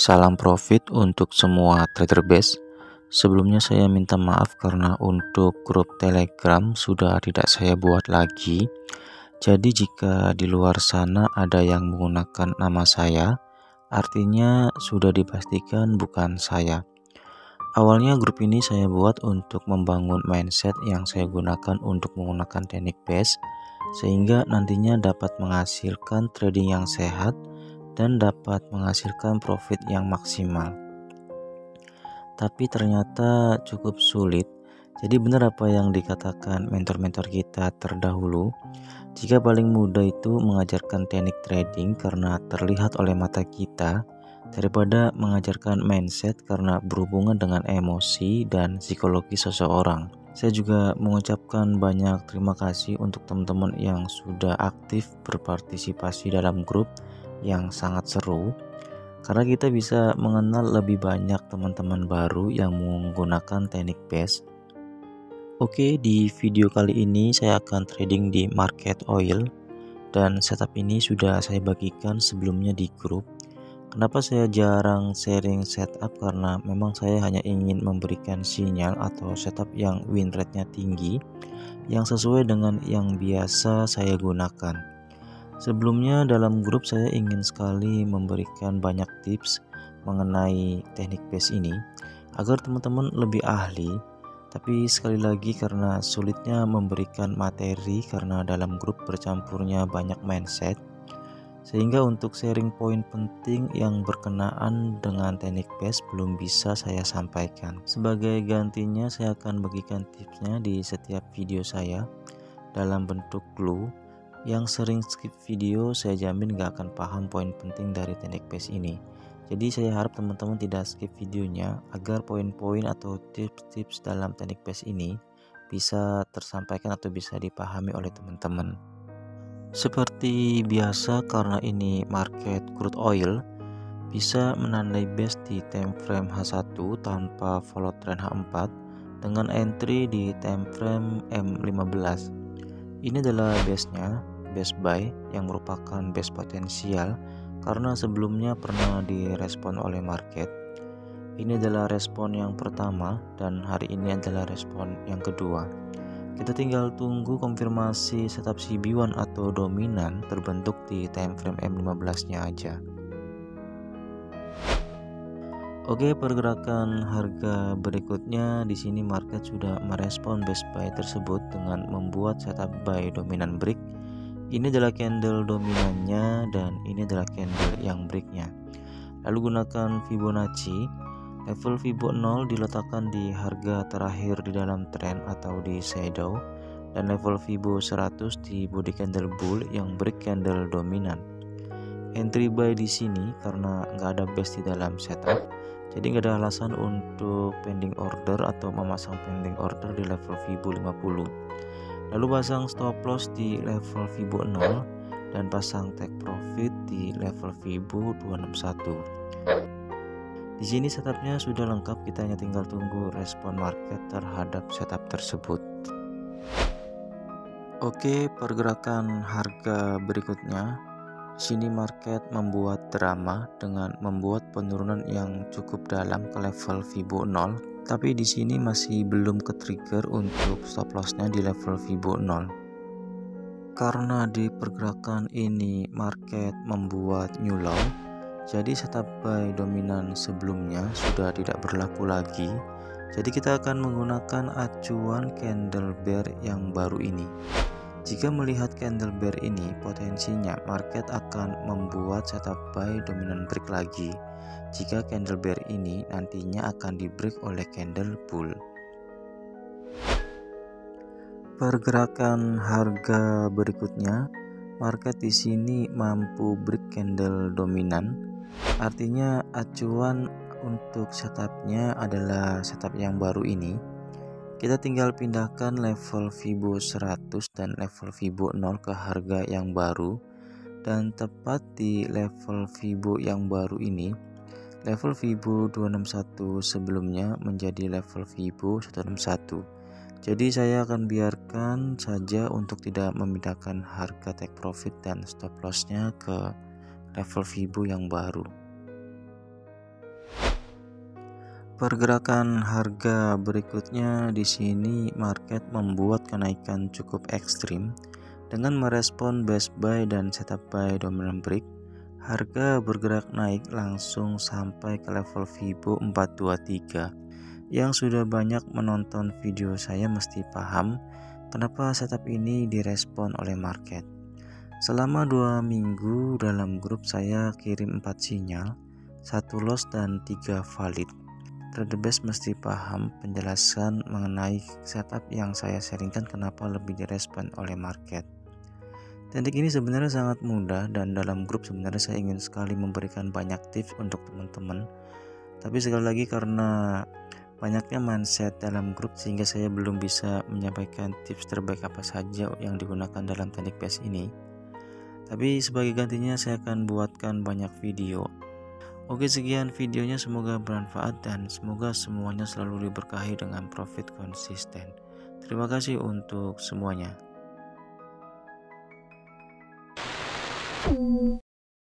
Salam profit untuk semua trader base. Sebelumnya saya minta maaf karena untuk grup Telegram sudah tidak saya buat lagi. Jadi jika di luar sana ada yang menggunakan nama saya, artinya sudah dipastikan bukan saya. Awalnya grup ini saya buat untuk membangun mindset yang saya gunakan untuk menggunakan teknik base, sehingga nantinya dapat menghasilkan trading yang sehat dan dapat menghasilkan profit yang maksimal. Tapi ternyata cukup sulit. Jadi benar apa yang dikatakan mentor-mentor kita terdahulu, jika paling mudah itu mengajarkan teknik trading karena terlihat oleh mata kita, daripada mengajarkan mindset karena berhubungan dengan emosi dan psikologi seseorang. Saya juga mengucapkan banyak terima kasih untuk teman-teman yang sudah aktif berpartisipasi dalam grup yang sangat seru, karena kita bisa mengenal lebih banyak teman-teman baru yang menggunakan teknik base. Oke, di video kali ini saya akan trading di market oil, dan setup ini sudah saya bagikan sebelumnya di grup. Kenapa saya jarang sharing setup? Karena memang saya hanya ingin memberikan sinyal atau setup yang win rate-nya tinggi, yang sesuai dengan yang biasa saya gunakan. Sebelumnya dalam grup saya ingin sekali memberikan banyak tips mengenai teknik base ini agar teman-teman lebih ahli. Tapi sekali lagi karena sulitnya memberikan materi karena dalam grup bercampurnya banyak mindset, sehingga untuk sharing poin penting yang berkenaan dengan teknik base belum bisa saya sampaikan. Sebagai gantinya saya akan bagikan tipsnya di setiap video saya dalam bentuk clue. Yang sering skip video saya jamin gak akan paham poin penting dari teknik base ini. Jadi saya harap teman-teman tidak skip videonya agar poin-poin atau tips-tips dalam teknik base ini bisa tersampaikan atau bisa dipahami oleh teman-teman. Seperti biasa, karena ini market crude oil, bisa menandai base di time frame H1 tanpa follow trend H4 dengan entry di time frame M15. Ini adalah base-nya, base buy yang merupakan base potensial karena sebelumnya pernah direspon oleh market. Ini adalah respon yang pertama dan hari ini adalah respon yang kedua. Kita tinggal tunggu konfirmasi setup CB1 atau dominan terbentuk di time frame M15-nya aja. Oke, pergerakan harga berikutnya di sini market sudah merespon base buy tersebut dengan membuat setup buy dominan break. Ini adalah candle dominannya dan ini adalah candle yang breaknya. Lalu gunakan Fibonacci. Level Fibo 0 diletakkan di harga terakhir di dalam trend atau di shadow, dan level Fibo 100 di body candle bull yang break candle dominan. Entry buy di sini karena nggak ada base di dalam setup, jadi nggak ada alasan untuk pending order atau memasang pending order di level Fibo 50. Lalu pasang stop loss di level Fibo 0 dan pasang take profit di level Fibo 261. Di sini setupnya sudah lengkap, kita hanya tinggal tunggu respon market terhadap setup tersebut. Oke, pergerakan harga berikutnya. Di sini market membuat drama dengan membuat penurunan yang cukup dalam ke level Fibo 0, tapi di sini masih belum ke trigger untuk stop lossnya di level Fibo 0. Karena di pergerakan ini market membuat new low, jadi setup buy dominan sebelumnya sudah tidak berlaku lagi. Jadi kita akan menggunakan acuan candle bear yang baru ini. Jika melihat candle bear ini, potensinya market akan membuat setup buy dominan break lagi jika candle bear ini nantinya akan di break oleh candle bull. Pergerakan harga berikutnya, market di sini mampu break candle dominan, artinya acuan untuk setupnya adalah setup yang baru ini. Kita tinggal pindahkan level Fibo 100 dan level Fibo 0 ke harga yang baru, dan tepat di level Fibo yang baru ini, level Fibo 261 sebelumnya menjadi level Fibo 161. Jadi saya akan biarkan saja untuk tidak memindahkan harga take profit dan stop lossnya ke level Fibo yang baru. Pergerakan harga berikutnya di sini market membuat kenaikan cukup ekstrim dengan merespon best buy dan setup buy dominant break. Harga bergerak naik langsung sampai ke level Fibo 423. Yang sudah banyak menonton video saya mesti paham kenapa setup ini direspon oleh market. Selama 2 minggu dalam grup saya kirim 4 sinyal, 1 loss dan 3 valid. Trader best mesti paham penjelasan mengenai setup yang saya sharingkan kenapa lebih direspon oleh market. Teknik ini sebenarnya sangat mudah dan dalam grup sebenarnya saya ingin sekali memberikan banyak tips untuk teman-teman. Tapi sekali lagi karena banyaknya mindset dalam grup sehingga saya belum bisa menyampaikan tips terbaik apa saja yang digunakan dalam teknik best ini. Tapi sebagai gantinya saya akan buatkan banyak video. Oke, sekian videonya, semoga bermanfaat dan semoga semuanya selalu diberkahi dengan profit konsisten. Terima kasih untuk semuanya.